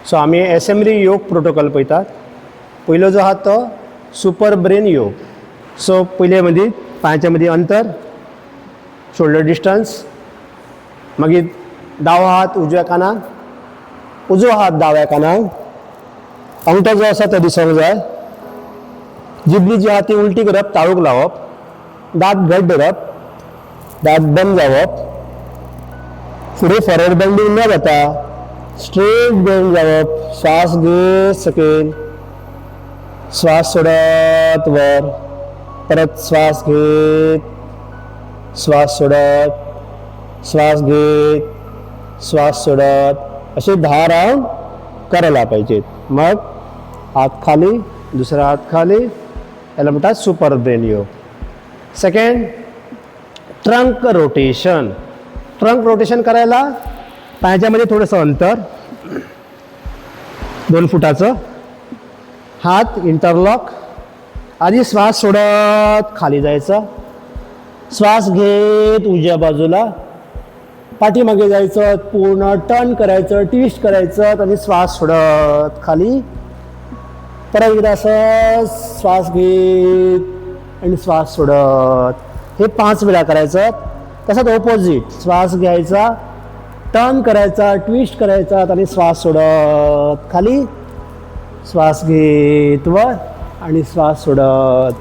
So आम्ही assembly योग protocol पळयतात. पयलो जो आहा तो सुपर ब्रेन योग. सो पयले मदीं पांयाच्या मदीं अंतर, शोल्डर डिस्टन्स, मागीर दावो हात उजव्या कानाक, उजवो हात दाव्या कानाक, अंगठो जो आसा तो दिसोंक जाय, जिबली जी आहा ती उलटी करप, ताळूक लावप, दांत घट धरप, दांत बंद जावप, फुडें फॉरवर्ड बेंडिंग न जाता स्ट्रेट बेंड जावप, श्वास घेत सकयल, श्वास सोडत वर, परत श्वास घेत, श्वास सोडत, श्वास घेत, श्वास सोडत, असे 10 राउंड करायला पाहिजेत. मग हात खाली, दुसरा हात खाली, याला म्हणतात सुपर ब्रेन योग. Second, trunk rotation. Trunk rotation करायला पायाच्यामध्ये थोडंसं अंतर, 2 फुटाचं, हात इंटरलॉक, आधी श्वास सोडत खाली जायचं, श्वास घेत उजव्या बाजूला, पाठीमागे जायचं, पूर्ण टर्न करायचं, ट्विस्ट करायचं आणि श्वास सोडत खाली, परत एकदा असं श्वास घेत आणि श्वास सोडत, हे 5 वेळा करायचं. तसंच ऑपोजिट, श्वास घ्यायचा, टर्न करायचा, ट्विस्ट करायचा आणि श्वास सोडत खाली, श्वास घेत वर आणि श्वास सोडत.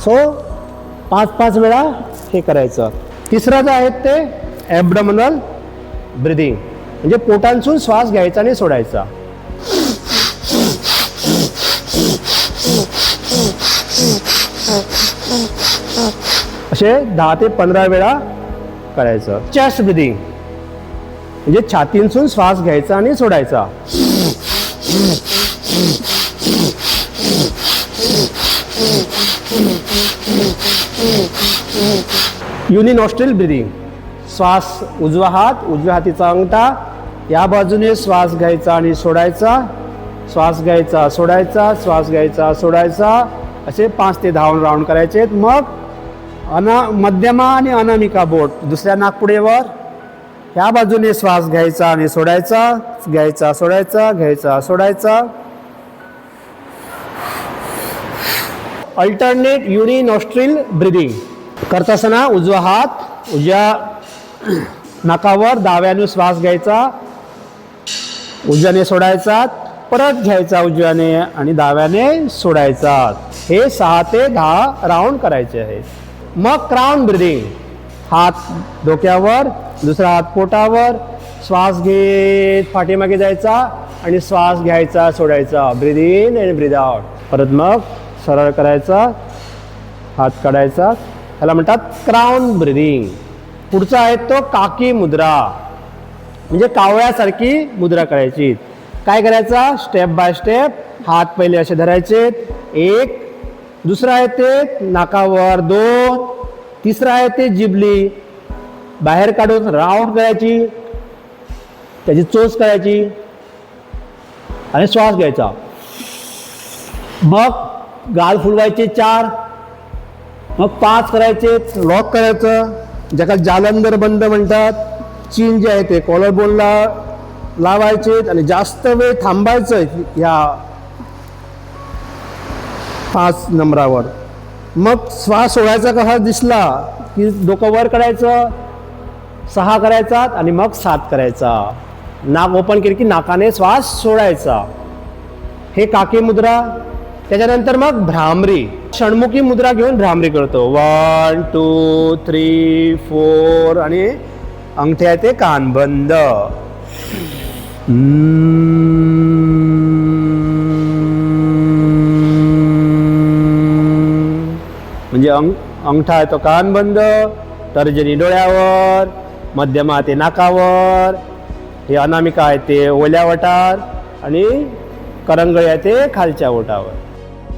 सो 5-5 वेळा हे करायचं. तिसरं जे आहे ते ॲबडोमिनल ब्रिदिंग, म्हणजे पोटांतून श्वास घ्यायचा आणि सोडायचा. असे 10 ते 15 वेळा करायचं. चेस्ट ब्रिदिंग, म्हणजे छातीतून श्वास घ्यायचा आणि सोडायचा. युनिनॉस्ट्रिल ब्रिदिंग, श्वास उजवा हात, उजव्या हातीचा अंगठा, या बाजूने श्वास घ्यायचा आणि सोडायचा, श्वास घ्यायचा सोडायचा, श्वास घ्यायचा सोडायचा, असे 5 ते 10 राउंड करायचे. मग मध्यमा आणि अनामिका बोट दुसऱ्या नाकपुडेवर, ह्या बाजूने श्वास घ्यायचा आणि सोडायचा, घ्यायचा सोडायचा, घ्यायचा सोडायचा. अल्टरनेट युनिनॉस्ट्रिल ब्रिदिंग करत असताना उजवा हात उजव्या नाकावर, डाव्याने श्वास घ्यायचा, उजव्याने सोडायचा, परत घ्यायचा उजव्याने आणि डाव्याने सोडायचा. हे 6 ते 10 राउंड करायचे आहे. मग क्राउन ब्रिदिंग, हात डोक्यावर, दुसरा हात पोटावर, श्वास घेत पाठीमागे जायचा आणि श्वास घ्यायचा सोडायचा, ब्रीद इन आणि ब्रीद आउट. परत मग सरळ करायचा, हात काढायचा, त्याला म्हणतात क्राउन ब्रिदिंग. पुढचा आहे तो काकी मुद्रा, म्हणजे कावळ्यासारखी मुद्रा करायची. काय करायचा, स्टेप बाय स्टेप, हात पहिले असे धरायचे, 1, दुसरा आहे ते नाकावर, 2, तिसरा आहे ते जिबली बाहेर काढून राऊंड करायची, त्याची चोच करायची आणि श्वास घ्यायचा. मग गाल फुलवायचे 4, मग 5 करायचे, लॉक करायचं, ज्याला जालंधर बंद म्हणतात. चीन जे आहे ते कॉलर बोनला लावायचे आणि जास्त वेळ थांबायचं या 5 नंबरावर. मग श्वास सोडायचा कसा दिसला की डोकं वर करायचं, 6 करायचा आणि मग 7 करायचा. नाक ओपन केली की नाकाने श्वास सोडायचा. हे काकी मुद्रा. त्याच्यानंतर मग भ्रामरी, षण्मुखी मुद्रा घेऊन भ्रामरी करतो. 1, 2, 3, 4 आणि अंगठे आहे ते कान बंद. म्हणजे अंगठा आहे तो कान बंद, तर्जनी डोळ्यावर, मध्यमा ते नाकावर, हे अनामिका आहे ते ओल्या वटार आणि करंगळी आहे ते खालच्या ओठावर.